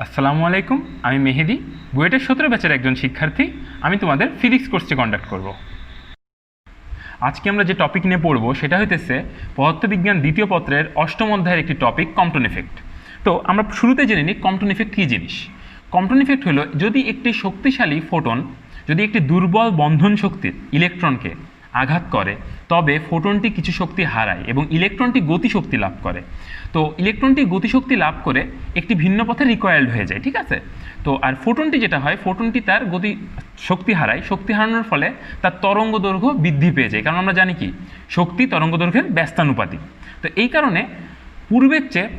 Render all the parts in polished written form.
আসসালামু আলাইকুম, আমি মেহেদি, বুয়েটের 17 ব্যাচের একজন শিক্ষার্থী। আমি তোমাদের ফিজিক্স কোর্সটি কন্ডাক্ট করব। আজকে আমরা যে টপিক নিয়ে পড়ব সেটা হইতেছে পদার্থবিজ্ঞান দ্বিতীয় পত্রের 8ম অধ্যায়ের একটি টপিক, কম্পটন ইফেক্ট। তো আমরা শুরুতে জেনে নিই কম্পটন ইফেক্ট কী জিনিস। কম্পটন ইফেক্ট হলো যদি একটি শক্তিশালী ফোটন যদি একটি দুর্বল বন্ধন শক্তির ইলেকট্রনকে আঘাত করে, তবে ফোটনটি কিছু শক্তি হারায় এবং ইলেকট্রনটি গতিশক্তি লাভ করে। তো ইলেকট্রনটি গতিশক্তি লাভ করে একটি ভিন্ন পথে রিকয়েলড হয়ে যায়, ঠিক আছে। তো আর ফোটনটি যেটা হয়, ফোটনটি তার শক্তি হারায়, শক্তি হারানোর ফলে তার তরঙ্গ দৈর্ঘ্য বৃদ্ধি পেয়ে যায়, কারণ আমরা জানি কি শক্তি তরঙ্গ দৈর্ঘ্যের ব্যস্তানুপাতিক। তো এই কারণে পূর্বের চেয়ে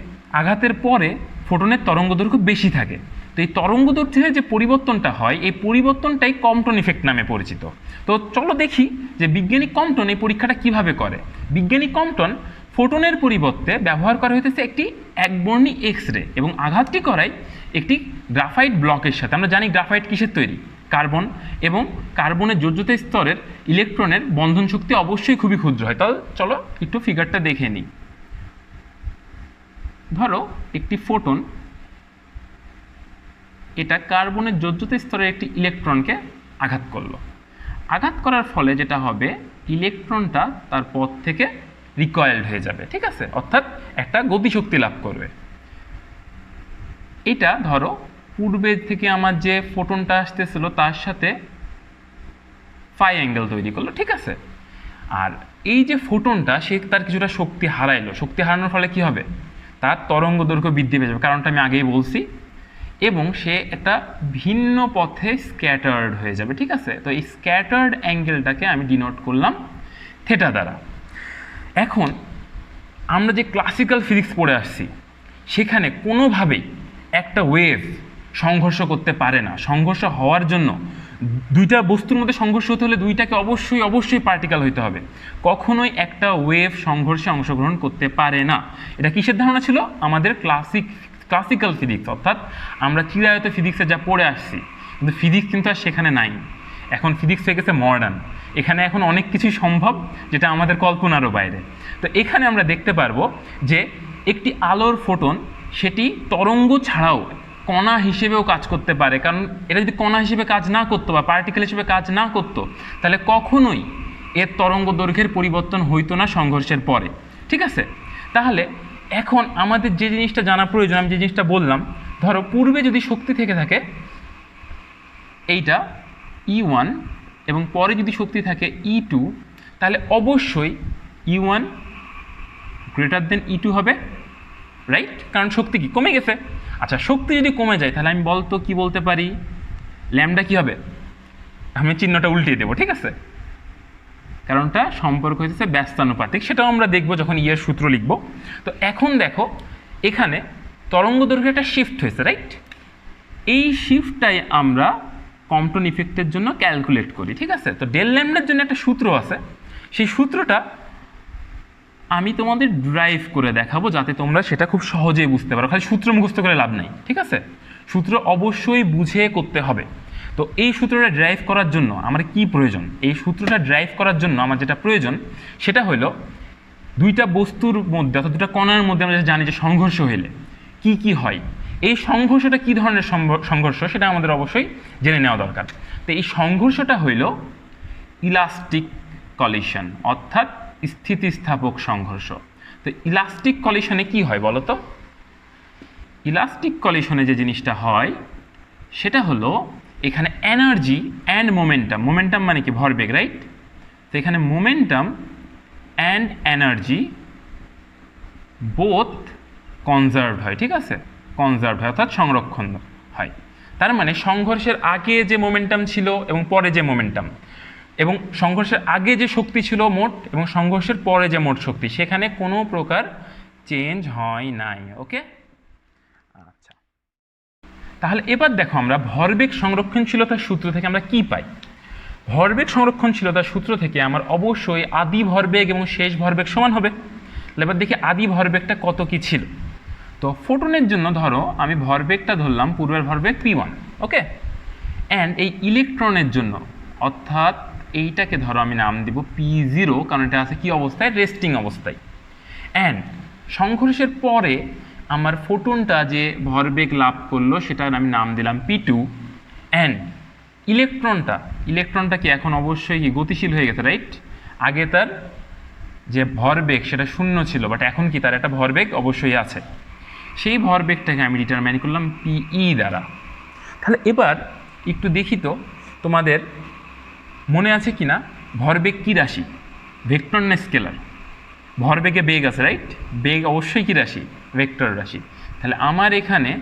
আঘাতের পরে ফোটনের তরঙ্গ দৈর্ঘ্য বেশি থাকে। তো এই তরঙ্গ দৈর্ঘ্যের যে পরিবর্তনটা হয়, এই পরিবর্তনটাই কম্পটন ইফেক্ট নামে পরিচিত। তো চলো দেখি যে বিজ্ঞানী কম্পটন এই পরীক্ষাটা কিভাবে করে। বিজ্ঞানী কম্পটন ফোটনের পরিবর্তে ব্যবহার করা হইতেছে একটি একবর্ণী এক্স রে এবং আঘাতটি করায় একটি গ্রাফাইট ব্লকের সাথে। আমরা জানি গ্রাফাইট কিসের তৈরি, কার্বন, এবং কার্বনের যোজ্যতা স্তরের ইলেকট্রনের বন্ধন শক্তি অবশ্যই খুবই ক্ষুদ্র হয়। তাহলে চলো একটু ফিগারটা দেখে নিই। ধরো একটি ফোটন, এটা কার্বনের যোজ্যতা স্তরের একটি ইলেকট্রনকে আঘাত করলো। আঘাত করার ফলে যেটা হবে, ইলেকট্রনটা তার পথ থেকে রিকয়েলড হয়ে যাবে, ঠিক আছে, অর্থাৎ একটা গতিশক্তি লাভ করবে। এটা ধরো পূর্বে থেকে আমার যে ফোটনটা আসতেছিল তার সাথে ফাই অ্যাঙ্গেল তৈরি করলো, ঠিক আছে। আর এই যে ফোটনটা, সে তার কিছুটা শক্তি হারাইলো। শক্তি হারানোর ফলে কি হবে, তার তরঙ্গ দৈর্ঘ্য বৃদ্ধি পেয়ে যাবে, কারণটা আমি আগেই বলছি, এবং সে একটা ভিন্ন পথে স্ক্যাটার্ড হয়ে যাবে, ঠিক আছে। তো এই স্ক্যাটার্ড অ্যাঙ্গেলটাকে আমি ডিনোট করলাম থেটা দ্বারা। এখন আমরা যে ক্লাসিক্যাল ফিজিক্স পড়ে আসছি, সেখানে কোনোভাবেই একটা ওয়েভ সংঘর্ষ করতে পারে না। সংঘর্ষ হওয়ার জন্য দুইটা বস্তুর মধ্যে সংঘর্ষ হতে হলে দুইটাকে অবশ্যই পার্টিকেল হইতে হবে। কখনোই একটা ওয়েভ সংঘর্ষে অংশগ্রহণ করতে পারে না। এটা কিসের ধারণা ছিল? আমাদের ক্লাসিক্যাল ফিজিক্স, অর্থাৎ আমরা চিরায়ত ফিজিক্সে যা পড়ে আসছি, কিন্তু ফিজিক্স কিন্তু আর সেখানে নাই। এখন ফিজিক্স হয়ে গেছে মডার্ন। এখানে এখন অনেক কিছুই সম্ভব যেটা আমাদের কল্পনারও বাইরে। তো এখানে আমরা দেখতে পারবো যে একটি আলোর ফোটন সেটি তরঙ্গ ছাড়াও কণা হিসেবেও কাজ করতে পারে, কারণ এটা যদি কণা হিসেবে কাজ না করতো বা পার্টিকেল হিসেবে কাজ না করতো, তাহলে কখনোই এর তরঙ্গ দৈর্ঘ্যের পরিবর্তন হইতো না সংঘর্ষের পরে, ঠিক আছে। তাহলে এখন আমাদের যে জিনিসটা জানা প্রয়োজন, আমি যে জিনিসটা বললাম, ধরো পূর্বে যদি শক্তি থেকে থাকে এইটা E1 এবং পরে যদি শক্তি থাকে E2, তাহলে অবশ্যই E1 গ্রেটার দেন E2 হবে, রাইট? কারণ শক্তি কি কমে গেছে। আচ্ছা, শক্তি যদি কমে যায় তাহলে আমি কি বলতে পারি, ল্যামডা কি হবে? আমি চিহ্নটা উল্টিয়ে দেবো, ঠিক আছে, কারণটা সম্পর্ক হয়েছে ব্যস্তানুপাতিক। সেটাও আমরা দেখবো যখন ইয়ের সূত্র লিখব। তো এখন দেখো এখানে তরঙ্গ দৈর্ঘ্যে একটা শিফট হয়েছে, রাইট? এই শিফটটাই আমরা কম্পটন ইফেক্টের জন্য ক্যালকুলেট করি, ঠিক আছে। তো ডেল ল্যামডার জন্য একটা সূত্র আছে, সেই সূত্রটা আমি তোমাদের ড্রাইভ করে দেখাবো যাতে তোমরা সেটা খুব সহজেই বুঝতে পারো। খালি সূত্র মুখস্থ করে লাভ নাই, ঠিক আছে, সূত্র অবশ্যই বুঝে করতে হবে। তো এই সূত্রটা ড্রাইভ করার জন্য আমার কি প্রয়োজন? এই সূত্রটা ড্রাইভ করার জন্য আমার যেটা প্রয়োজন সেটা হলো দুইটা বস্তুর মধ্যে অর্থাৎ দুটা কণার মধ্যে আমরা জানি যে সংঘর্ষ হলে কি কি হয়, এই সংঘর্ষটা কী ধরনের সংঘর্ষ সেটা আমাদের অবশ্যই জেনে নেওয়া দরকার। তো এই সংঘর্ষটা হইল ইলাস্টিক কলিশন, অর্থাৎ স্থিতিস্থাপক সংঘর্ষ। তো ইলাস্টিক কলিশনে কি হয় বলো তো? ইলাস্টিক কলিশনে যে জিনিসটা হয় সেটা হলো এখানে এনার্জি অ্যান্ড মোমেন্টাম, মোমেন্টাম মানে কি ভরবেগ, রাইট? তো এখানে মোমেন্টাম অ্যান্ড এনার্জি বোথ কনজার্ভড হয়, ঠিক আছে, কনজার্ভড হয় অর্থাৎ সংরক্ষণ হয়। তার মানে সংঘর্ষের আগে যে মোমেন্টাম ছিল এবং পরে যে মোমেন্টাম, এবং সংঘর্ষের আগে যে শক্তি ছিল মোট এবং সংঘর্ষের পরে যে মোট শক্তি, সেখানে কোনো প্রকার চেঞ্জ হয় নাই। ওকে, আচ্ছা, তাহলে এবার দেখো আমরা ভরবেগ সংরক্ষণশীলতার সূত্র থেকে আমরা কি পাই। ভরবেগ সংরক্ষণশীলতার সূত্র থেকে আমার অবশ্যই আদি ভরবেগ এবং শেষ ভরবেগ সমান হবে। এবার দেখি আদি ভরবেগটা কত কি ছিল। তো ফোটনের জন্য ধরো আমি ভরবেগটা ধরলাম পূর্বের ভরবেগ P1, ওকে, অ্যান্ড এই ইলেকট্রনের জন্য অর্থাৎ এইটাকে ধরো আমি নাম দিব P0, কারণ এটা আছে কি অবস্থায়, রেস্টিং অবস্থায়। অ্যান্ড সংঘর্ষের পরে আমার ফোটনটা যে ভরবেগ লাভ করলো সেটার আমি নাম দিলাম p2 অ্যান্ড ইলেকট্রনটা কি এখন অবশ্যই কি গতিশীল হয়ে গেছে, রাইট? আগে তার যে ভরবেগ সেটা শূন্য ছিল, বাট এখন কি তার একটা ভরবেগ অবশ্যই আছে। সেই ভরবেগটাকে আমি ডিটারমাইন করলাম PE দ্বারা। তাহলে এবার একটু দেখি তো তোমাদের মনে আছে কি না, ভরবেগ কী রাশি, ভেক্টর না স্কেলার? ভরবেগে বেগ আছে, রাইট? বেগ অবশ্যই কী রাশি, ভেক্টর রাশি। তাহলে আমার এখানে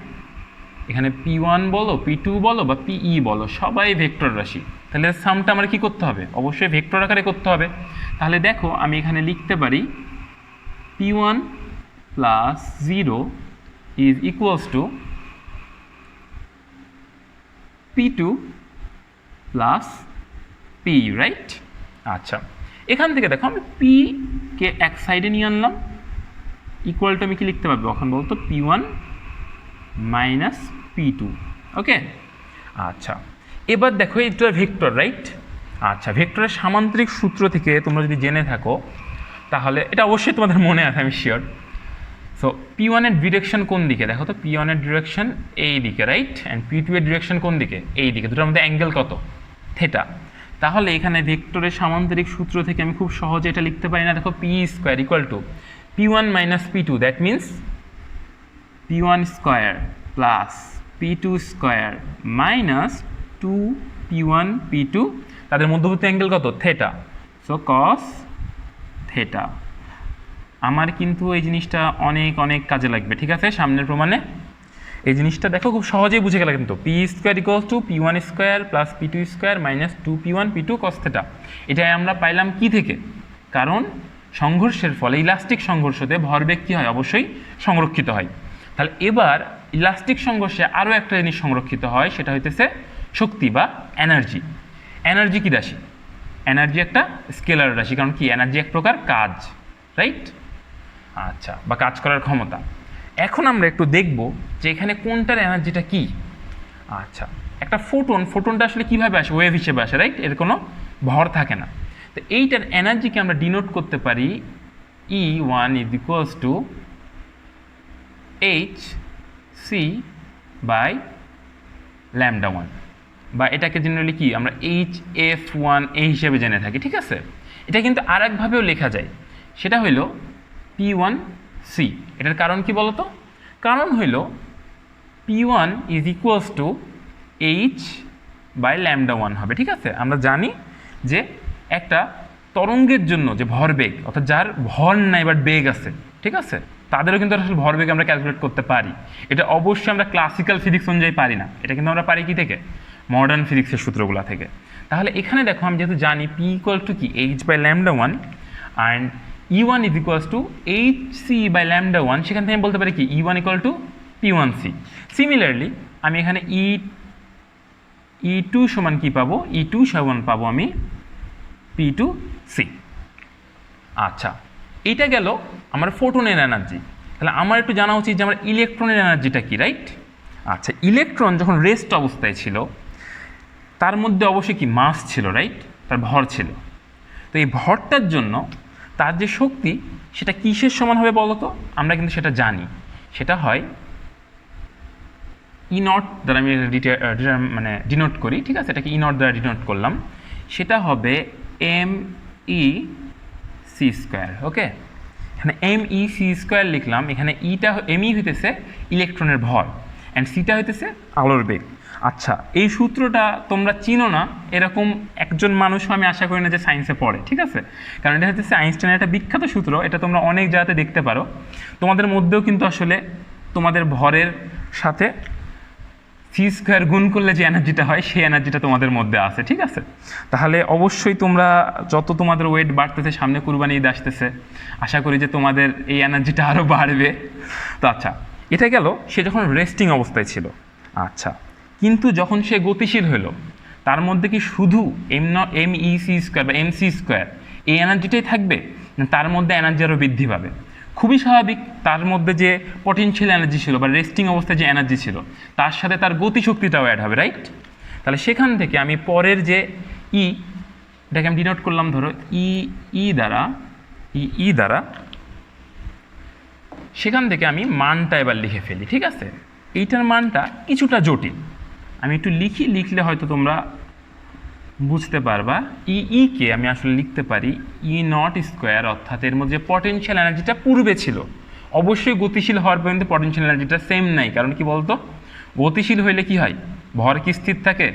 P1 বলো, P2 বলো বা PE বলো, সবাই ভেক্টর রাশি। তাহলে সামটা আমার কী করতে হবে, অবশ্যই ভেক্টর আকারে করতে হবে। তাহলে দেখো আমি এখানে লিখতে পারি P1 plus 0 is equals two P2 plus P, right? আচ্ছা, এখান থেকে দেখো আমি P কে এক সাইডে নিয়ে আনলাম, ইকুয়াল টু আমি কি লিখতে পারবো এখন বলতো, P1 মাইনাস P2। ওকে, আচ্ছা এবার দেখো এটা ভেক্টর, রাইট? আচ্ছা, ভেক্টরের সামান্তরিক সূত্র থেকে তোমরা যদি জেনে থাকো তাহলে এটা অবশ্যই তোমাদের মনে আছে, আমি শিওর। সো P1 এর ডিরেকশন কোন দিকে, দেখো তো P1 এর ডিরেকশন এই দিকে, রাইট? অ্যান্ড P2 এর ডিরেকশন কোন দিকে, এই দিকে। দুটোর মধ্যে অ্যাঙ্গেল কত, থেটা। তাহলে এখানে ভেক্টরের সামান্তরিক সূত্র থেকে আমি খুব সহজে এটা লিখতে পারি না, দেখো P square equal to P1 minus P2, that means P1 square plus P2 square minus 2P1 P2, তাদের মধ্যবর্তী অ্যাঙ্গেল কত, থেটা। So cos theta. আমার কিন্তু এই জিনিসটা অনেক অনেক কাজে লাগবে, ঠিক আছে? সামনের প্রমাণে এই জিনিসটা দেখো খুব সহজেই বুঝে গেলে কিন্তু, P square equals to P1 square plus P2 square minus 2P1 P2 cos theta. এটাই আমরা পাইলাম কি থেকে, কারণ সংঘর্ষের ফলে, ইলাস্টিক সংঘর্ষতে ভরবেগ কী হয়, অবশ্যই সংরক্ষিত হয়। তাহলে এবার ইলাস্টিক সংঘর্ষে আরও একটা জিনিস সংরক্ষিত হয়, সেটা হইতেছে শক্তি বা এনার্জি। এনার্জি কী রাশি, এনার্জি একটা স্কেলার রাশি, কারণ কি এনার্জি এক প্রকার কাজ, রাইট? আচ্ছা, বা কাজ করার ক্ষমতা। এখন আমরা একটু দেখব যে এখানে কোনটার এনার্জিটা কি। আচ্ছা, একটা ফোটনটা আসলে কীভাবে আসে, ওয়েভ হিসেবে আসে, রাইট? এর কোনো ভর থাকে না। তো এইটার এনার্জিকে আমরা ডিনোট করতে পারি E1 is equals to hc lambda 1, বা এটাকে জেনারেলি কি আমরা hf1 এই হিসেবে জেনে থাকি, ঠিক আছে? এটা কিন্তু আর একভাবেও লেখা যায়, সেটা হইল P1c। এটার কারণ কি বলতো, কারণ হইল P1 is equals to h by lambda 1 হবে, ঠিক আছে? আমরা জানি যে একটা তরঙ্গের জন্য যে ভরবেগ, অর্থাৎ যার ভর নাই বাট বেগ আছে, ঠিক আছে, তাদেরও কিন্তু আসলে ভরবেগ আমরা ক্যালকুলেট করতে পারি। এটা অবশ্যই আমরা ক্লাসিক্যাল ফিজিক্স অনুযায়ী পারি না, এটা কিন্তু আমরা পারি কি থেকে, মডার্ন ফিজিক্সের সূত্রগুলো থেকে। তাহলে এখানে দেখো আমি যেহেতু জানি P ইকুয়াল টু কি h by lambda 1 and E1 is equals to hc by lambda 1, সেখান থেকে আমি বলতে পারি কি E1 equal to P1c। Similarly আমি এখানে E2 সমান কি পাবো, E2 সমান পাবো আমি P2c। আচ্ছা, এইটা গেল আমার ফোটনের এনার্জি। তাহলে আমার একটু জানা উচিত যে আমার ইলেকট্রনের এনার্জিটা কি, রাইট? আচ্ছা, ইলেকট্রন যখন রেস্ট অবস্থায় ছিল তার মধ্যে অবশ্যই কি মাস ছিল, রাইট? তার ভর ছিল। তো এই ভরটার জন্য তার যে শক্তি সেটা কিসের সমান হবে বলো তো? আমরা কিন্তু সেটা জানি, সেটা হয় E নট দ্বারা আমি মানে ডিনোট করি, ঠিক আছে? এটাকে E নট দ্বারা ডিনোট করলাম, সেটা হবে MEC স্কোয়ার। ওকে, এখানে MEC স্কোয়ার লিখলাম, এখানে ME হইতেছে ইলেকট্রনের ভর অ্যান্ড সিটা হইতেছে আলোর বেগ। আচ্ছা, এই সূত্রটা তোমরা চিনো না এরকম একজন মানুষও আমি আশা করি না যে সায়েন্সে পড়ে, ঠিক আছে? কারণ এটা হচ্ছে আইনস্টাইনের একটা বিখ্যাত সূত্র, এটা তোমরা অনেক জায়গাতে দেখতে পারো। তোমাদের মধ্যেও কিন্তু আসলে তোমাদের ভরের সাথে সি স্কোয়ার গুণ করলে যে এনার্জিটা হয় সেই এনার্জিটা তোমাদের মধ্যে আছে, ঠিক আছে? তাহলে অবশ্যই তোমরা যত তোমাদের ওয়েট বাড়তেছে, সামনে কুরবানি ঈদ আসতেছে, আশা করি যে তোমাদের এই এনার্জিটা আরও বাড়বে। তো আচ্ছা, এটা গেল সে যখন রেস্টিং অবস্থায় ছিল। আচ্ছা, কিন্তু যখন সে গতিশীল হলো তার মধ্যে কি শুধু MEC স্কোয়ার বা MC স্কোয়ার এই এনার্জিটাই থাকবে, তার মধ্যে এনার্জি আরও বৃদ্ধি পাবে? খুবই স্বাভাবিক, তার মধ্যে যে পটেনশিয়াল এনার্জি ছিল বা রেস্টিং অবস্থায় যে এনার্জি ছিল তার সাথে তার গতিশক্তিটাও অ্যাড হবে, রাইট? তাহলে সেখান থেকে আমি পরের যে এটাকে আমি ডিনোট করলাম ধরো ই দ্বারা সেখান থেকে আমি মানটা এবার লিখে ফেলি, ঠিক আছে? এইটার মানটা কিছুটা জটিল, আমি একটু লিখলে হয়তো তোমরা বুঝতে পারবা। কে আমি আসলে লিখতে পারি E0² অর্থাৎ এর মধ্যে পটেনশিয়াল এনার্জিটা পূর্বে ছিল, অবশ্যই গতিশীল হওয়ার পর্যন্ত পটেনশিয়াল এনার্জিটা সেম নাই, কারণ কি বলতো, গতিশীল হইলে কি হয়, ভর কি স্থির থাকে,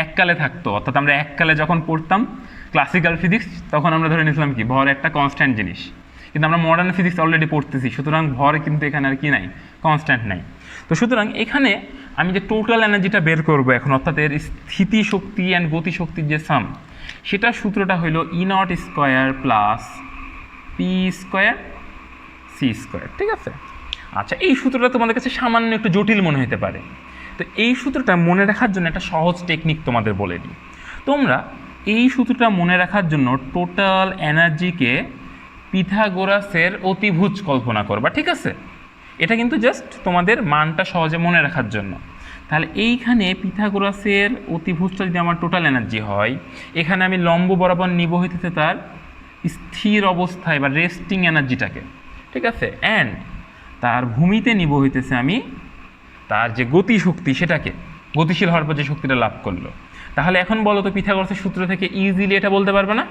এককালে থাকতো, অর্থাৎ আমরা এককালে যখন পড়তাম ক্লাসিক্যাল ফিজিক্স তখন আমরা ধরে নিয়েছিলাম কি ভর একটা কনস্ট্যান্ট জিনিস, কিন্তু আমরা মডার্ন ফিজিক্স অলরেডি পড়তেছি, সুতরাং ভর কিন্তু এখানে আর কি নাই, কনস্ট্যান্ট নাই। তো সুতরাং এখানে আমি যে টোটাল এনার্জিটা বের করব এখন, অর্থাৎ এর স্থিতি শক্তি অ্যান্ড গতিশক্তির যে সাম, সেটার সূত্রটা হইল E0² প্লাস P² C², ঠিক আছে? আচ্ছা, এই সূত্রটা তোমাদের কাছে সামান্য একটু জটিল মনে হতে পারে, তো এই সূত্রটা মনে রাখার জন্য একটা সহজ টেকনিক তোমাদের বলে দিই। তোমরা এই সূত্রটা মনে রাখার জন্য টোটাল এনার্জিকে পিথাগোরাসের অতিভুজ কল্পনা করবা, ঠিক আছে? এটা কিন্তু জাস্ট তোমাদের মানটা সহজে মনে রাখার জন্য। তাহলে এইখানে পিথাগোরাসের অতিভুজটা যদি আমার টোটাল এনার্জি হয়, এখানে আমি লম্ব বরাবর নিব হইতেছে তার স্থির অবস্থায় বা রেস্টিং এনার্জিটাকে, ঠিক আছে? অ্যান্ড তার ভূমিতে নিব হইতেছে আমি তার যে গতিশক্তি, সেটাকে গতিশীল হওয়ার পর যে শক্তিটা লাভ করলো। তাহলে এখন বলো তো পিথাগোরাসের সূত্র থেকে ইজিলি এটা বলতে পারবে না?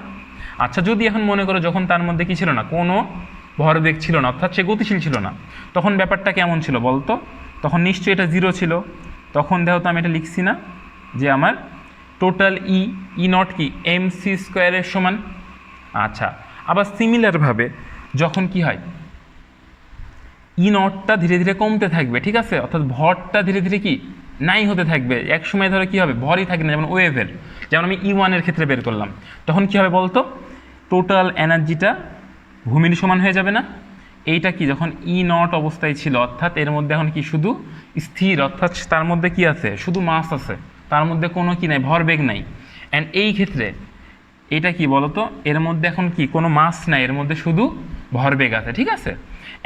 আচ্ছা, যদি এখন মনে করো যখন তার মধ্যে কি ছিল না, কোনো ভরবেগ ছিল না, অর্থাৎ সে গতিশীল ছিল না, তখন ব্যাপারটা কেমন ছিল বলতো? তখন নিশ্চয়ই এটা 0 ছিল। তখন দেখো তো আমি এটা লিখছি না যে আমার টোটাল E0 কি mc² এর সমান। আচ্ছা, আবার সিমিলারভাবে যখন কি হয়, E0টা ধীরে ধীরে কমতে থাকবে, ঠিক আছে? অর্থাৎ ভরটা ধীরে ধীরে কি নাই হতে থাকবে, এক সময় ধরে কি হবে, ভরই থাকে না, যেমন ওয়েভের, যেমন আমি E1 এর ক্ষেত্রে বের করলাম, তখন কি হবে বলতো, টোটাল এনার্জিটা ভূমির সমান হয়ে যাবে না? এইটা কি যখন E0 অবস্থায় ছিল, অর্থাৎ এর মধ্যে এখন কি শুধু স্থির, অর্থাৎ তার মধ্যে কি আছে, শুধু মাস আছে, তার মধ্যে কোনো কি নাই, ভরবেগ নাই। অ্যান্ড এই ক্ষেত্রে এটা কি বলতো, এর মধ্যে এখন কি কোনো মাস নাই, এর মধ্যে শুধু ভরবেগ আছে, ঠিক আছে?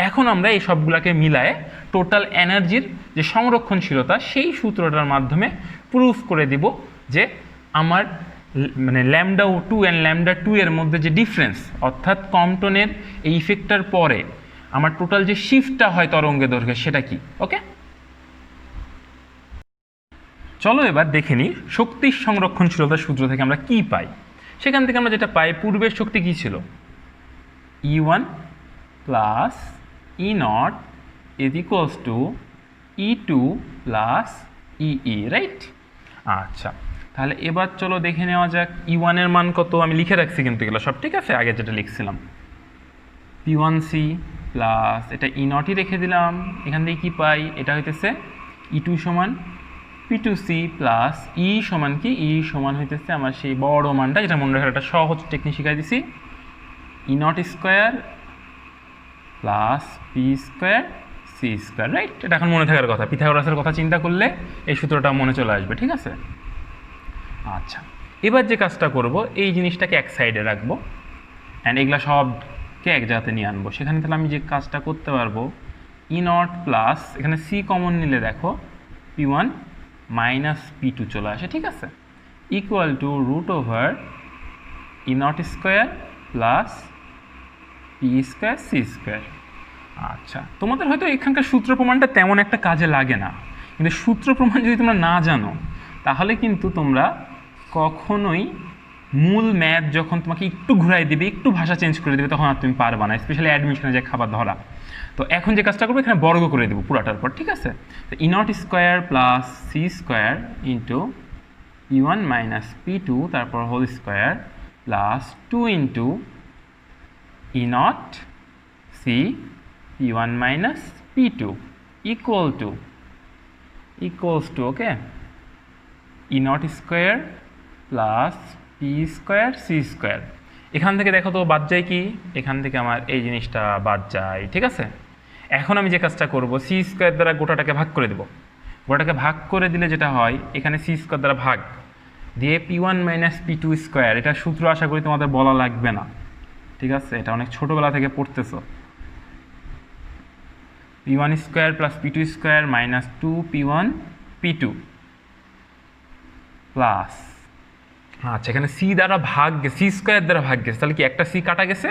এখন আমরা এই সবগুলোকে মিলায়ে টোটাল এনার্জির যে সংরক্ষণশীলতা, সেই সূত্রটার মাধ্যমে প্রুফ করে দিব যে আমার মানে λ2 অ্যান্ড λ2 এর মধ্যে যে ডিফারেন্স, অর্থাৎ কম্পটনের এই ইফেক্টটার পরে আমার টোটাল যে শিফটটা হয় তরঙ্গের দৈর্ঘ্যে, সেটা কি। ওকে, চলো এবার দেখে নিই শক্তির সংরক্ষণশীলতার সূত্র থেকে আমরা কি পাই। সেখান থেকে আমরা যেটা পাই, পূর্বের শক্তি কি ছিল, E1 plus E0 is equals two E2 plus EE, right? আচ্ছা, তাহলে এবার চলো দেখে নেওয়া যাক E1 এর মান কত। আমি লিখে রাখছি কিন্তু এগুলো সব, ঠিক আছে, আগে যেটা লিখছিলাম P1C প্লাস এটা E0ই রেখে দিলাম, এখান থেকে কি পাই, এটা হইতেছে E2 সমান P2C প্লাস E সমান কি, E সমান হইতেছে আমার সেই বড় মানটা, যেটা মনে রাখার একটা সহজ টেকনিক শিখাই দিছি, E0² plus P² C², right? এটা এখন মনে থাকার কথা, পিথাগোরাসের কথা চিন্তা করলে এই সূত্রটা মনে চলে আসবে, ঠিক আছে? আচ্ছা, এবার যে কাজটা করব, এই জিনিসটাকে এক সাইডে রাখবো অ্যান্ড এগুলা সবকে এক জায়গাতে নিয়ে আনবো। সেখানে তাহলে আমি যে কাজটা করতে পারবো, E0 প্লাস এখানে C কমন নিলে দেখো P1 মাইনাস P2 চলে আসে, ঠিক আছে, equal to √over E0² plus P² C²। আচ্ছা, তোমাদের হয়তো এখানকার সূত্র প্রমাণটা তেমন একটা কাজে লাগে না, কিন্তু সূত্র প্রমাণ যদি তোমরা না জানো, তাহলে কিন্তু তোমরা কখনোই মূল ম্যাথ যখন তোমাকে একটু ঘুরাই দিবে, একটু ভাষা চেঞ্জ করে দেবে, তখন আর তুমি পারবা না, স্পেশালি অ্যাডমিশনে যে খাবার ধরা। তো এখন যে কাজটা করবো, এখানে বর্গ করে দেবো পুরাটার পর, ঠিক আছে? তো E0² plus C² into P1 minus P2 তারপর whole square plus 2 into E0 C P1 minus P2 equals to okay E0² plus P² C²। এখান থেকে দেখো তো বাদ যায় কি, এখান থেকে আমার এই জিনিসটা বাদ যায়, ঠিক আছে? এখন আমি যে কাজটা করব, C² দ্বারা গোটাটাকে ভাগ করে দেব। গোটাটাকে ভাগ করে দিলে যেটা হয়, এখানে C² দ্বারা ভাগ দিয়ে P1 মাইনাস P2², এটা সূত্র আশা করি তোমাদের বলা লাগবে না, ঠিক আছে? এটা অনেক ছোটোবেলা থেকে পড়তেছো। P1² plus P2² minus 2P1 P2 plus, আচ্ছা এখানে C দ্বারা ভাগ গেছে, C² দ্বারা ভাগ গেছে, তাহলে কি একটা C কাটা গেছে,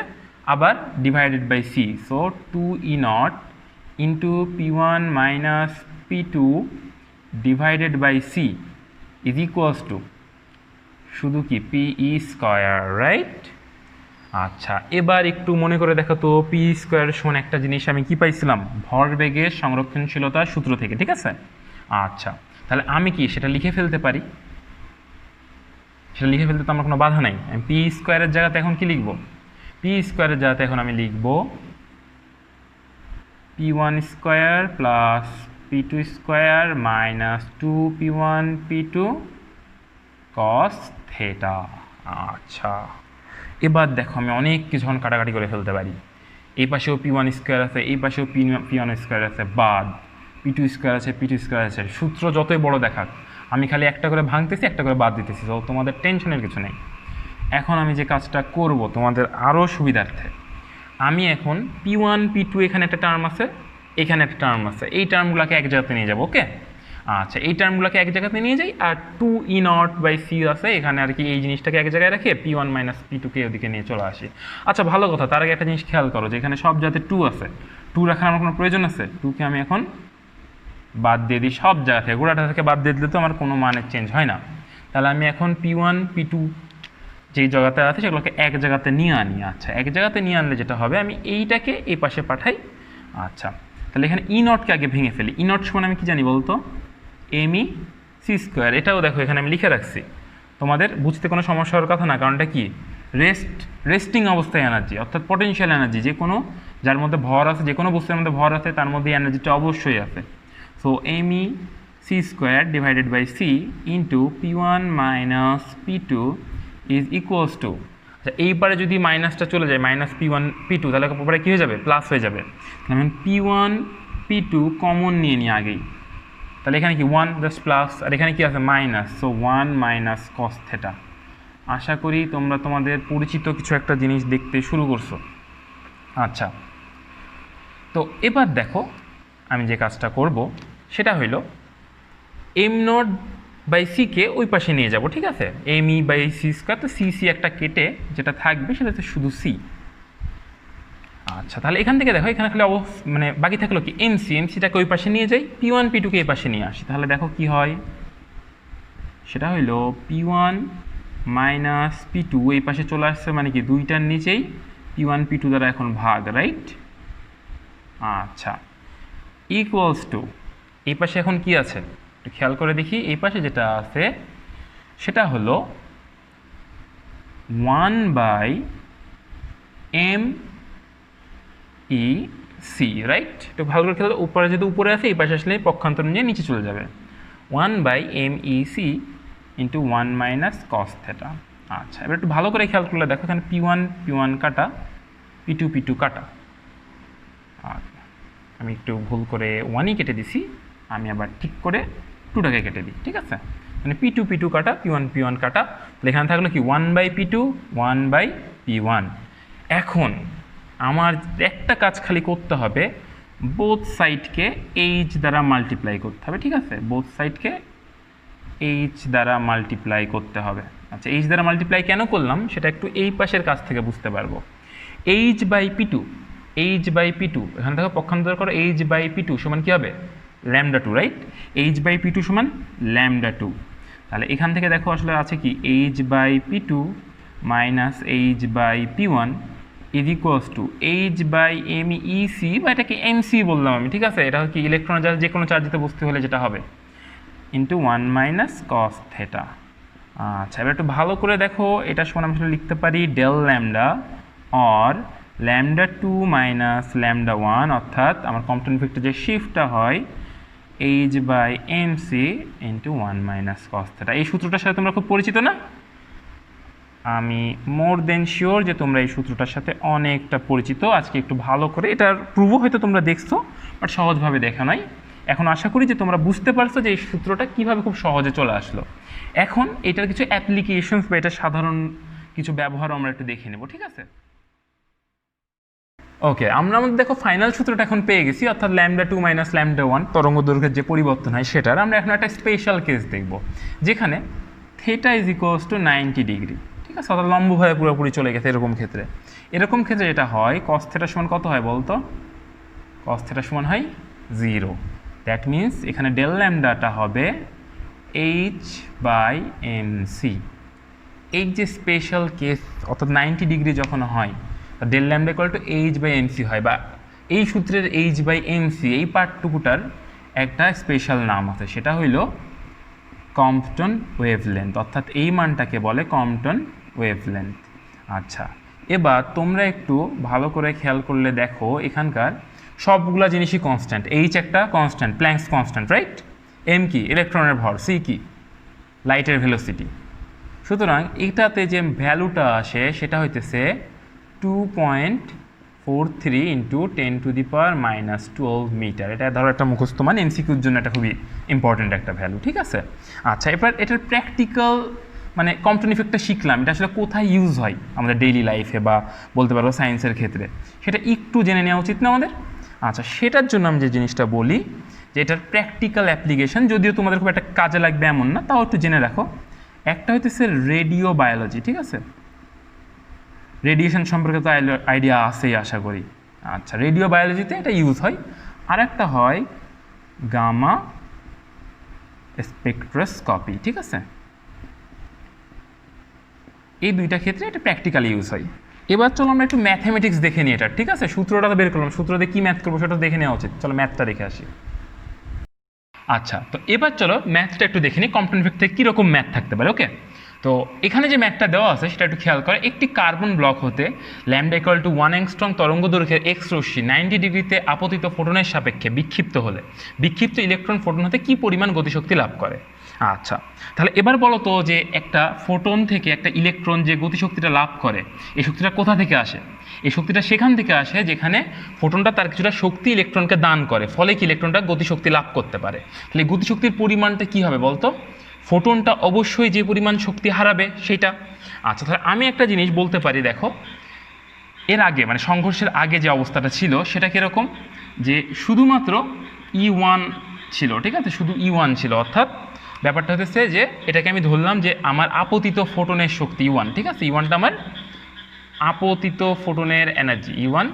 আবার divided by C, so 2E0 into P1 minus P2 divided by C is equals to শুধু কি PE স্কয়ার, রাইট? আচ্ছা, এবার একটু মনে করে দেখো তো, PE স্কয়ার সমান একটা জিনিস আমি কি পাইছিলাম ভরবেগের সংরক্ষণশীলতার সূত্র থেকে, ঠিক আছে? আচ্ছা, তাহলে আমি কি সেটা লিখে ফেলতে পারি? সেটা লিখে ফেলতে তো আমার কোনো বাধা নাই। আমি PE স্কয়ারের জায়গাতে এখন কি লিখব? PE স্কয়ারের জায়গাতে এখন আমি লিখব P1 square plus P2 square minus 2P1 P2 cos theta. আচ্ছা, এবার দেখো আমি অনেক কিছু কাটাকাটি করে ফেলতে পারি। এই পাশেও P1 স্কয়ার আছে, এই পাশেও P1 স্কয়ার আছে, বাদ P2 স্কয়ার আছে, P2 স্কয়ার আছে। সূত্র যতই বড় দেখাক, আমি খালি একটা করে ভাঙতেছি, একটা করে বাদ দিতেছি, তো তোমাদের টেনশনের কিছু নেই। এখন আমি যে কাজটা করব তোমাদের আরও সুবিধার্থে, আমি এখন P1 P2 এখানে একটা টার্ম আছে, এখানে একটা টার্ম আছে, এই টার্মগুলোকে এক জায়গাতে নিয়ে যাব। ওকে, আচ্ছা, এই টার্মগুলোকে এক জায়গাতে নিয়ে যাই, আর 2E0 বাই সি আছে এখানে আর কি, এই জিনিসটাকে এক জায়গায় রেখে P1 মাইনাস P2কে ওদিকে নিয়ে চলে আসি। আচ্ছা, ভালো কথা, তার আগে একটা জিনিস খেয়াল করো যে এখানে সব জায়গাতে 2 আছে, 2 রাখার আমার কোনো প্রয়োজন আছে? 2কে আমি এখন বাদ দিয়ে দিই সব জায়গা থেকে, গোড়াটা থেকে বাদ দিয়ে দিলে তো আমার কোনো মানের চেঞ্জ হয় না। তাহলে আমি এখন P1 P2 যেই জায়গাতে আছে সেগুলোকে এক জায়গাতে নিয়ে আনি। আচ্ছা, এক জায়গাতে নিয়ে আনলে যেটা হবে, আমি এইটাকে এই পাশে পাঠাই। আচ্ছা, তাহলে এখানে E0কে আগে ভেঙে ফেলি। E0 সমান আমি কি জানি বলতো? ME C square. এটাও দেখো এখানে আমি লিখে রাখছি, তোমাদের বুঝতে কোনো সমস্যা হওয়ার কথা না, কারণটা কি রেস্টিং অবস্থায় এনার্জি, অর্থাৎ পটেনশিয়াল এনার্জি, যে কোনো যার মধ্যে ভর আছে, যে কোনো বস্তুর মধ্যে ভর আছে তার মধ্যে এনার্জিটা অবশ্যই আছে। So ME C square divided by C into P1 minus P2 is equals to, আচ্ছা এইবারে যদি মাইনাসটা চলে যায়, মাইনাস P1 P2, তাহলে পরে কী হয়ে যাবে? প্লাস হয়ে যাবে। আমি P1 P2 কমন নিয়ে নিই আগেই, তাহলে এখানে কি 1 জাস্ট প্লাস, আর এখানে কি আছে? Minus, so 1 minus cos theta. আশা করি তোমরা তোমাদের পরিচিত কিছু একটা জিনিস দেখতে শুরু করছো। আচ্ছা, তো এবার দেখো আমি যে কাজটা করব সেটা হইল M0 বাই সিকে ওই পাশে নিয়ে যাব, ঠিক আছে? এমই বাই সি স্কোয়ার, তো সি সি একটা কেটে যেটা থাকবে সেটাতে শুধু সি। আচ্ছা, তাহলে এখান থেকে দেখো এখানে খালি মানে বাকি থাকলো কি এমসি, এমসিটাকে ওই পাশে নিয়ে যাই, P1 P2কে এই পাশে নিয়ে আসি, তাহলে দেখো কি হয়, সেটা হইলো P1 মাইনাস P2 এই পাশে চলে আসছে, মানে কি দুইটার নিচেই P1 P2 দ্বারা এখন ভাগ, রাইট? আচ্ছা, ইকুয়ালস টু এই পাশে এখন কি আছে একটু খেয়াল করে দেখি, এই পাশে যেটা আছে সেটা হলো 1 by M E C, right? একটু ভালো করে খেয়াল, উপরে যেহেতু উপরে আছে এই পাশে আসলে পক্ষান্তর নিয়ে নিচে চলে যাবে, 1 by M E C into 1 minus cos theta. আচ্ছা, এবার একটু ভালো করে খেয়াল করলে দেখো এখানে P1 P1 কাটা, P2 P2 কাটা। আমি একটু ভুল করে 1ই কেটে দিছি, আমি আবার ঠিক করে 2টাকে কেটে দিই, ঠিক আছে? মানে P2 P2 কাটা, P1 P1 কাটা, তাহলে এখানে থাকলো কি 1 বাই P2 1 বাই P1। এখন আমার একটা কাজ খালি করতে হবে, বোথ সাইডকে এইচ দ্বারা মাল্টিপ্লাই করতে হবে, ঠিক আছে? বোথ সাইডকে এইচ দ্বারা মাল্টিপ্লাই করতে হবে। আচ্ছা, এইচ দ্বারা মাল্টিপ্লাই কেন করলাম সেটা একটু এই পাশের কাছ থেকে বুঝতে পারবো। H by P2, H by P2, এখান থেকে পক্ষান্তর করো, এইচ বাই P2 সমান কী হবে? Lambda 2, right? H by P2 সমান ল্যামডা 2। তাহলে এখান থেকে দেখো আসলে আছে কি H by P2 minus H by P1 is equals to H by M E C, বা এটাকে এমসি বললাম আমি, ঠিক আছে? এটা কি ইলেকট্রন যে কোনো চার্জিত বস্তু হলে যেটা হবে, ইন্টু 1 মাইনাস কস থিটা। আচ্ছা, এবার একটু ভালো করে দেখো, এটা সমান আমি আসলে লিখতে পারি del lambda or lambda 2 minus lambda 1, অর্থাৎ আমার কম্পোনেন্ট ভেক্টর যে শিফটটা হয় H by M C into 1 minus cos theta. এই সূত্রটার সাথে তোমরা খুব পরিচিত না? আমি মোর দেন শিওর যে তোমরা এই সূত্রটার সাথে অনেকটা পরিচিত। আজকে একটু ভালো করে, এটার প্রুভও হয়তো তোমরা দেখছো, বাট সহজভাবে দেখা নাই। এখন আশা করি যে তোমরা বুঝতে পারছো যে এই সূত্রটা কীভাবে খুব সহজে চলে আসলো। এখন এটার কিছু অ্যাপ্লিকেশনস বা এটা সাধারণ কিছু ব্যবহার আমরা একটু দেখে নেব, ঠিক আছে? ওকে, আমরা আমাদের দেখো ফাইনাল সূত্রটা এখন পেয়ে গেছি, অর্থাৎ ল্যামডা 2 মাইনাস ল্যামডা 1 তরঙ্গ দৈর্ঘ্যের যে পরিবর্তন হয় সেটার। আমরা এখন একটা স্পেশাল কেস দেখব যেখানে theta is equals two 90 degree, ঠিক আছে? অর্থাৎ লম্বভাবে পুরোপুরি চলে গেছে এরকম ক্ষেত্রে। এরকম ক্ষেত্রে যেটা হয় cos থিটা সমান কত হয় বলতো? cos থিটা সমান হয় 0। দ্যাট মিন্স এখানে ডেল ল্যামডাটা হবে h/mc। এই যে স্পেশাল কেস অর্থাৎ 90 ডিগ্রি যখন হয় del lambda equal to h/mc হয়, বা এই সূত্রের h/mc এই পার্টটুকুটার একটা স্পেশাল নাম আছে, সেটা হইল কম্পটন ওয়েভলেন্থ, অর্থাৎ এই মানটাকে বলে কম্পটন ওয়েভলেন্থ। আচ্ছা, এবার তোমরা একটু ভালো করে খেয়াল করলে দেখো এখানকার সবগুলা জিনিসই কনস্ট্যান্ট। এইচ একটা constant, Planck's constant, right? M কি? ইলেকট্রনের ভর। সি কি? লাইটের ভেলোসিটি। সুতরাং এটাতে যে ভ্যালুটা আসে সেটা হইতেছে 2.43 ইন্টু 10⁻⁻12 মিটার। এটা ধরো একটা মুখস্থ মান, এমসিকিউর জন্য এটা খুবই ইম্পর্টেন্ট একটা ভ্যালু, ঠিক আছে? আচ্ছা, এবার এটার প্র্যাকটিক্যাল মানে কম্পটন ইফেক্টটা শিখলাম, এটা আসলে কোথায় ইউজ হয় আমাদের ডেইলি লাইফে বা বলতে পারো সায়েন্সের ক্ষেত্রে, সেটা একটু জেনে নেওয়া উচিত না আমাদের? আচ্ছা, সেটার জন্য আমি যে জিনিসটা বলি যে এটার প্র্যাকটিক্যাল অ্যাপ্লিকেশন, যদিও তোমাদের খুব একটা কাজে লাগবে এমন না, তাও একটু জেনে রাখো। একটা হইতেছে রেডিও বায়োলজি, ঠিক আছে? রেডিয়েশন সম্পর্কে তো আইডিয়া আছেই আশা করি। আচ্ছা, রেডিও বায়োলজিতে এটা ইউজ হয়। আর একটা হয় গামা স্পেকট্রোস্কোপি, ঠিক আছে? এই দুইটা ক্ষেত্রে এটা প্র্যাকটিক্যালি ইউজ হয়। এবার চলো আমরা একটু ম্যাথমেটিক্স দেখে নিই এটা, ঠিক আছে? সূত্রটা তো বের করলাম, সূত্র দিয়ে কী ম্যাথ করবো সেটা দেখে নেওয়া উচিত। চলো ম্যাথটা দেখে আসি। আচ্ছা, তো এবার চলো ম্যাথটা একটু দেখে নিই, কম্পটন ইফেক্ট থেকে কীরকম ম্যাথ থাকতে পারে। ওকে, তো এখানে যে ম্যাথটা দেওয়া আছে সেটা একটু খেয়াল করে। একটি কার্বন ব্লক হতে ল্যামডা ইকুয়াল টু 1 অ্যাংস্ট্রম তরঙ্গ দৈর্ঘ্যের এক্স রশ্মি 90 ডিগ্রিতে আপতিত ফোটনের সাপেক্ষে বিক্ষিপ্ত হলে বিক্ষিপ্ত ইলেকট্রন ফোটন হতে কী পরিমাণ গতিশক্তি লাভ করে? আচ্ছা, তাহলে এবার বলো তো যে একটা ফোটন থেকে একটা ইলেকট্রন যে গতিশক্তিটা লাভ করে, এই শক্তিটা কোথা থেকে আসে? এই শক্তিটা সেখান থেকে আসে যেখানে ফোটনটা তার কিছুটা শক্তি ইলেকট্রনকে দান করে, ফলে কি ইলেকট্রনটা গতিশক্তি লাভ করতে পারে। তাহলে গতিশক্তির পরিমাণটা কী হবে বলতো? ফোটনটা অবশ্যই যে পরিমাণ শক্তি হারাবে সেইটা। আচ্ছা, তাহলে আমি একটা জিনিস বলতে পারি, দেখো এর আগে মানে সংঘর্ষের আগে যে অবস্থাটা ছিল সেটা কীরকম, যে শুধুমাত্র E1 ছিল, ঠিক আছে? শুধু E1 ছিল, অর্থাৎ ব্যাপারটা হচ্ছে যে এটাকে আমি ধরলাম যে আমার আপতিত ফোটনের শক্তি E1, ঠিক আছে? E1টা আমার আপতিত ফোটনের এনার্জি E1।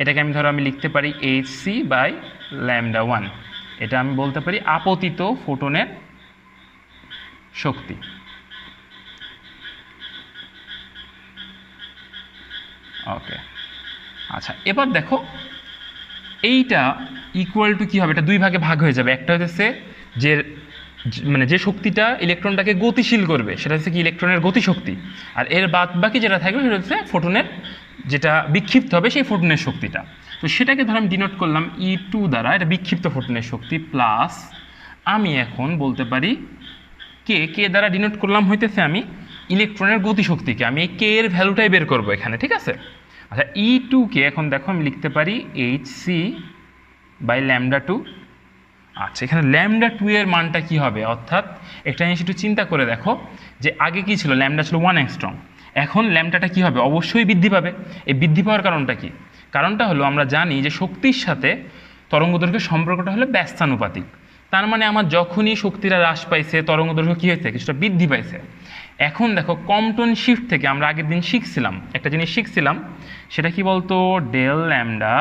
এটাকে আমি ধরো আমি লিখতে পারি hc/λ1। এটা আমি বলতে পারি আপতিত ফোটনের শক্তি। ওকে, আচ্ছা, এবার দেখো এইটা ইকুয়াল টু কী হবে? এটা দুই ভাগে ভাগ হয়ে যাবে। একটা হচ্ছে যে মানে যে শক্তিটা ইলেকট্রনটাকে গতিশীল করবে সেটা হচ্ছে কি ইলেকট্রনের গতিশক্তি, আর এর বাদ বাকি যেটা থাকবে সেটা হচ্ছে ফোটনের যেটা বিক্ষিপ্ত হবে সেই ফোটনের শক্তিটা। তো সেটাকে ধর আমি ডিনোট করলাম E2 দ্বারা, এটা বিক্ষিপ্ত ফোটনের শক্তি, প্লাস আমি এখন বলতে পারি কে দ্বারা ডিনোট করলাম হইতেছে আমি ইলেকট্রনের গতিশক্তিকে। আমি এই কে এর ভ্যালুটাই বের করবো এখানে, ঠিক আছে? আচ্ছা, E2 কে এখন দেখো আমি লিখতে পারি hc/λ2। আচ্ছা, এখানে λ2 এর মানটা কি হবে? অর্থাৎ একটা জিনিস একটু চিন্তা করে দেখো যে আগে কি ছিল? ল্যামডা ছিল 1 অ্যাংস্ট্রম, এখন ল্যামডাটা কি হবে? অবশ্যই বৃদ্ধি পাবে। এই বৃদ্ধি পাওয়ার কারণটা কি? কারণটা হলো আমরা জানি যে শক্তির সাথে তরঙ্গদৈর্ঘ্যের সম্পর্কটা হলো ব্যস্তানুপাতিক। তার মানে আমার যখনই শক্তিটা হ্রাস পাইছে তরঙ্গদৈর্ঘ্য কী হয়েছে? কিছুটা বৃদ্ধি পাইছে। এখন দেখো কম্পটন শিফট থেকে আমরা আগের দিন শিখছিলাম একটা জিনিস শিখছিলাম, সেটা কি বলতো? Del lambda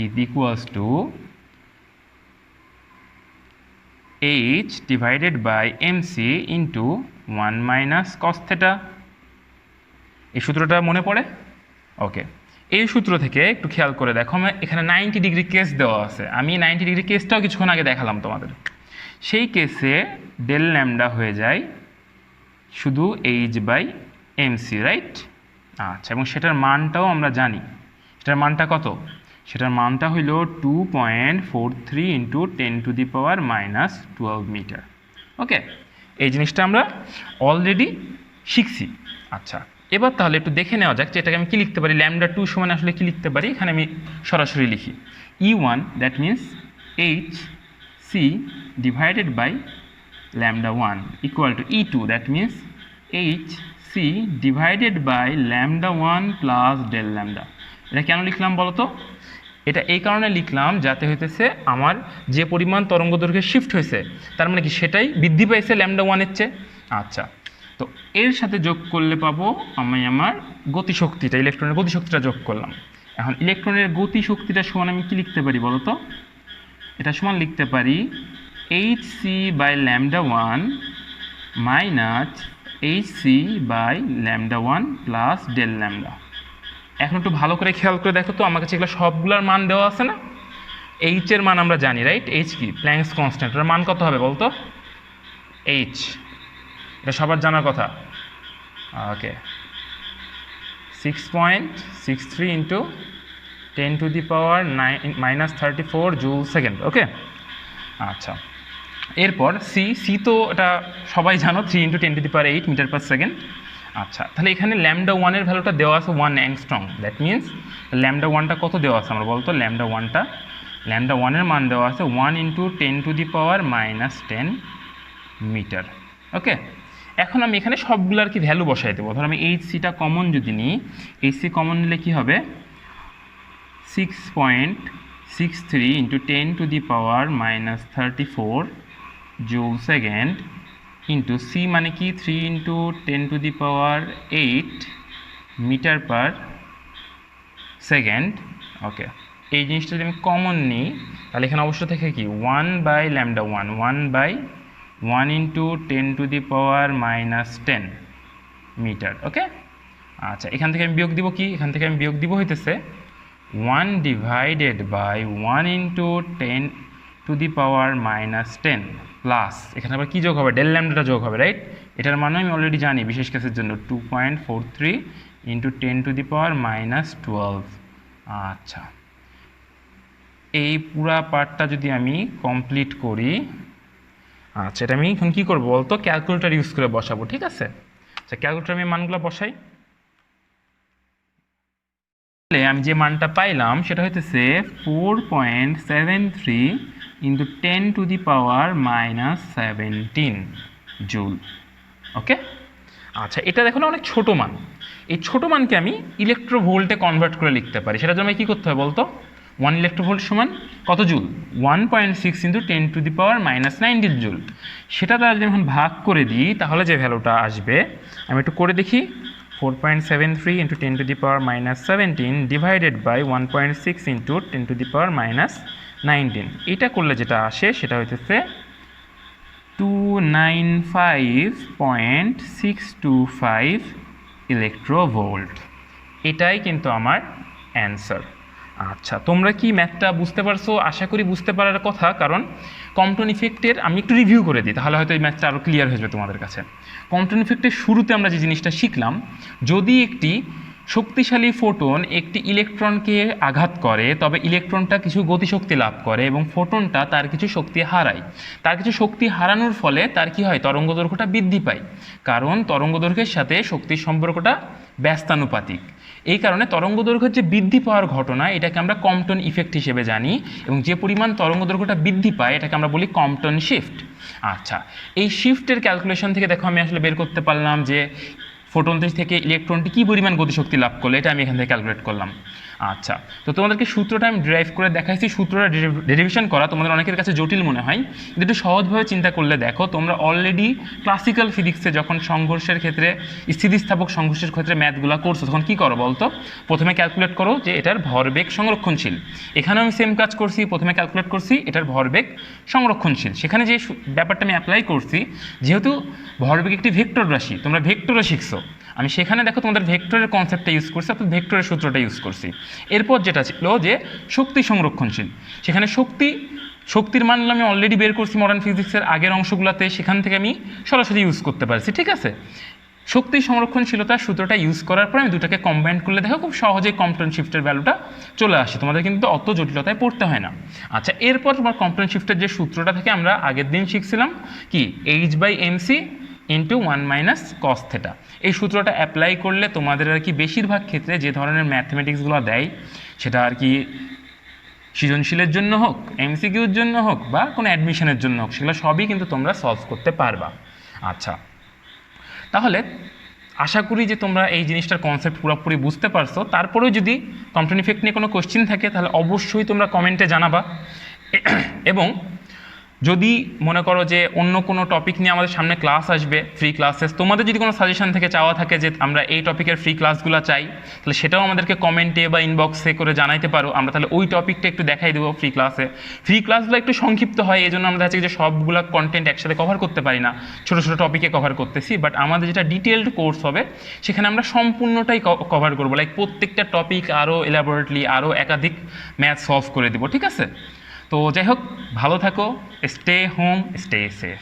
is equals to h/mc into 1 - cos θ। এই সূত্রটা মনে পড়ে? ওকে, এই সূত্র থেকে একটু খেয়াল করে দেখো, আমার এখানে 90 ডিগ্রি কেস দেওয়া আছে। আমি 90 ডিগ্রি কেসটাও কিছুক্ষণ আগে দেখালাম তোমাদের। সেই কেসে ডেল ল্যামডা হয়ে যায় শুধু h/mc, রাইট? আচ্ছা, এবং সেটার মানটাও আমরা জানি। সেটার মানটা কত? সেটার মানটা হইল 2.43 ইন্টু 10⁻⁻12 মিটার। ওকে, এই জিনিসটা আমরা অলরেডি শিখছি। আচ্ছা, এবার তাহলে একটু দেখে নেওয়া যাক যে এটাকে আমি কী লিখতে পারি। λ2 সমান আসলে কী লিখতে পারি? এখানে আমি সরাসরি লিখি E1, that means hc/λ1 equal to E2, that means hc/λ1 plus del lambda. এটা কেন লিখলাম বলো তো? এটা এই কারণে লিখলাম যাতে হইতেছে আমার যে পরিমাণ তরঙ্গ দৈর্ঘ্যে শিফট হয়েছে তার মানে কি সেটাই বৃদ্ধি পাইছে λ1 এর চেয়ে। আচ্ছা, তো এর সাথে যোগ করলে পাবো আমি আমার গতিশক্তিটা, ইলেকট্রনের গতিশক্তিটা যোগ করলাম। এখন ইলেকট্রনের গতিশক্তিটা সমান আমি কি লিখতে পারি বলো তো? এটা সমান লিখতে পারি hc by lambda 1 minus hc by lambda 1 plus del lambda. এখন একটু ভালো করে খেয়াল করে দেখো তো, আমার কাছে এগুলো সবগুলোর মান দেওয়া আছে না? এইচ এর মান আমরা জানি, রাইট? এইচ কি? Planks constant. এর মান কত হবে বলতো? এইচ, এটা সবার জানার কথা। Okay, 6.63 into 10 to the power -34 joule second. Okay, আচ্ছা। এরপর সি তো এটা সবাই জানো, 3 into 10 to the power 8 metre per second. আচ্ছা, তাহলে এখানে ল্যামডা 1-এর ভ্যালুটা দেওয়া আছে 1 অ্যাংস্ট্রম। দ্যাট মিনস ল্যামডা 1টা কত দেওয়া আছে আমরা বলতো? ল্যামডা 1-এর মান দেওয়া আছে 1 into 10 to the power -10 metre. Okay, এখন আমি এখানে সবগুলোর কি ভ্যালু বসাই দেবো। ধর আমি এইচসিটা কমন যদি নিই, এইচসি কমন নিলে কি হবে? 6.63 into 10 to the power -34 joule second into c মানে কি 3 into 10 to the power 8 metre per second. Okay, এই জিনিসটা যদি আমি কমন নিই তাহলে এখানে অবশ্যই থেকে কি 1 by lambda 1 by 1 into 10 to the power -10 metre. Okay, আচ্ছা, এখান থেকে আমি বিয়োগ দিব কি? এখান থেকে আমি বিয়োগ দিব হইতেছে 1 divided by 1 into 10 to the power -10 প্লাস এখানে আবার কী যোগ হবে? ডেল ল্যামডাটা যোগ হবে, রাইট? এটার মানে আমি অলরেডি জানি বিশেষ কেসের জন্য 2.43 ইন্টু 10 টু দি পাওয়ার -12। আচ্ছা, এই পুরা পার্টটা যদি আমি কমপ্লিট করি, আচ্ছা, এটা আমি এখন কী করবো বলতো? ক্যালকুলেটর ইউজ করে বসাবো, ঠিক আছে? আচ্ছা, ক্যালকুলেটর আমি মানগুলো বসাই। আমি যে মানটা পাইলাম সেটা হইতেছে 4.73 into 10 to the power -17 joule. Okay, আচ্ছা, এটা দেখো না অনেক ছোটো মান। এই ছোটো মানকে আমি ইলেকট্রোভোল্টে কনভার্ট করে লিখতে পারি। সেটার জন্য কী করতে হয় বলতো? 1 ইলেকট্রোভোল্ট সমান কত joule? 1.6 into 10 to the power -19 joule. সেটা দ্বারা যদি এখন ভাগ করে দিই তাহলে যে ভ্যালুটা আসবে, আমি একটু করে দেখি। 4.73 into 10 to the power -17 divided by 1.6 into 10 to the power -19, এটা করলে যেটা আসে সেটা হইতেছে 295.625 ইলেকট্রোভোল্ট। এটাই কিন্তু আমার অ্যান্সার। আচ্ছা, তোমরা কি ম্যাথটা বুঝতে পারছো? আশা করি বুঝতে পারার কথা, কারণ কম্পটন ইফেক্টের আমি একটু রিভিউ করে দিই, তাহলে হয়তো এই ম্যাথটা আরও ক্লিয়ার হয়ে যাবে তোমাদের কাছে। কম্পটন ইফেক্টের শুরুতে আমরা যে জিনিসটা শিখলাম, যদি একটি শক্তিশালী ফোটন একটি ইলেকট্রনকে আঘাত করে তবে ইলেকট্রনটা কিছু গতিশক্তি লাভ করে এবং ফোটনটা তার কিছু শক্তি হারায়। তার কিছু শক্তি হারানোর ফলে তার কি হয়? তরঙ্গদৈর্ঘ্যটা বৃদ্ধি পায়, কারণ তরঙ্গদৈর্ঘ্যের সাথে শক্তির সম্পর্কটা ব্যস্তানুপাতিক। এই কারণে তরঙ্গদৈর্ঘ্যের যে বৃদ্ধি পাওয়ার ঘটনা, এটাকে আমরা কম্পটন ইফেক্ট হিসেবে জানি, এবং যে পরিমাণ তরঙ্গদৈর্ঘ্যটা বৃদ্ধি পায় এটাকে আমরা বলি কম্পটন শিফট। আচ্ছা, এই শিফটের ক্যালকুলেশন থেকে দেখো আমি আসলে বের করতে পারলাম যে ফোটন থেকে ইলেকট্রনটি কী পরিমাণ গতিশক্তি লাভ করলে, এটা আমি এখান থেকে ক্যালকুলেট করলাম। আচ্ছা, তো তোমাদেরকে সূত্রটা আমি ড্রাইভ করে দেখাইছি। সূত্রটা ডেরিভেশন করা তোমাদের অনেকের কাছে জটিল মনে হয়, কিন্তু একটু সহজভাবে চিন্তা করলে দেখো, তোমরা অলরেডি ক্লাসিক্যাল ফিজিক্সে যখন সংঘর্ষের ক্ষেত্রে, স্থিতিস্থাপক সংঘর্ষের ক্ষেত্রে ম্যাথগুলো করছো, তখন কী করো বলতো? প্রথমে ক্যালকুলেট করো যে এটার ভরবেগ সংরক্ষণশীল। এখানেও আমি সেম কাজ করছি, প্রথমে ক্যালকুলেট করছি এটার ভরবেগ সংরক্ষণশীল। সেখানে যে ব্যাপারটা আমি অ্যাপ্লাই করছি, যেহেতু ভরবেগ একটি ভেক্টর রাশি, তোমরা ভেক্টরও শিখছো, আমি সেখানে দেখো তোমাদের ভেক্টরের কনসেপ্টটা ইউজ করছি, অর্থাৎ ভেক্টরের সূত্রটা ইউজ করছি। এরপর যেটা ছিল যে শক্তি সংরক্ষণশীল, সেখানে শক্তির মান আমি অলরেডি বের করছি মডার্ন ফিজিক্সের আগের অংশগুলোতে, সেখান থেকে আমি সরাসরি ইউজ করতে পারছি, ঠিক আছে? শক্তি সংরক্ষণশীলতার সূত্রটা ইউজ করার পর আমি দুটাকে কম্বাইন করলে দেখো খুব সহজেই কম্পটন শিফটের ভ্যালুটা চলে আসে, তোমাদের কিন্তু অত জটিলতায় পড়তে হয় না। আচ্ছা, এরপর তোমার কম্পটন শিফটের যে সূত্রটা থেকে আমরা আগের দিন শিখছিলাম কি, H/mc ইন্টু 1 - cos θ, এই সূত্রটা অ্যাপ্লাই করলে তোমাদের আর কি বেশিরভাগ ক্ষেত্রে যে ধরনের ম্যাথমেটিক্সগুলো দেয়, সেটা আর কি সৃজনশীলের জন্য হোক, এমসিকিউর জন্য হোক, বা কোনো অ্যাডমিশনের জন্য হোক, সেগুলো সবই কিন্তু তোমরা সলভ করতে পারবা। আচ্ছা, তাহলে আশা করি যে তোমরা এই জিনিসটার কনসেপ্ট পুরোপুরি বুঝতে পারছো। তারপরেও যদি কম্পটন ইফেক্ট নিয়ে কোনো কোশ্চেন থাকে তাহলে অবশ্যই তোমরা কমেন্টে জানাবা, এবং যদি মনে করো যে অন্য কোনো টপিক নিয়ে আমাদের সামনে ক্লাস আসবে, ফ্রি ক্লাসেস, তোমাদের যদি কোনো সাজেশন থেকে চাওয়া থাকে যে আমরা এই টপিকের ফ্রি ক্লাসগুলো চাই, তাহলে সেটাও আমাদেরকে কমেন্টে বা ইনবক্সে করে জানাইতে পারো। আমরা তাহলে ওই টপিকটা একটু দেখাই দেবো ফ্রি ক্লাসে। ফ্রি ক্লাসগুলো একটু সংক্ষিপ্ত হয়, এই জন্য আমরা হচ্ছে যে সবগুলো কন্টেন্ট একসাথে কভার করতে পারি না, ছোটো ছোটো টপিকে কভার করতেছি। বাট আমাদের যেটা ডিটেলড কোর্স হবে সেখানে আমরা সম্পূর্ণটাই কভার করবো, লাইক প্রত্যেকটা টপিক আরও এলাবোরেটলি আরও একাধিক ম্যাথ সলভ করে দেবো, ঠিক আছে? তো যাই হোক, ভালো থাকো, স্টে হোম, স্টে সেফ।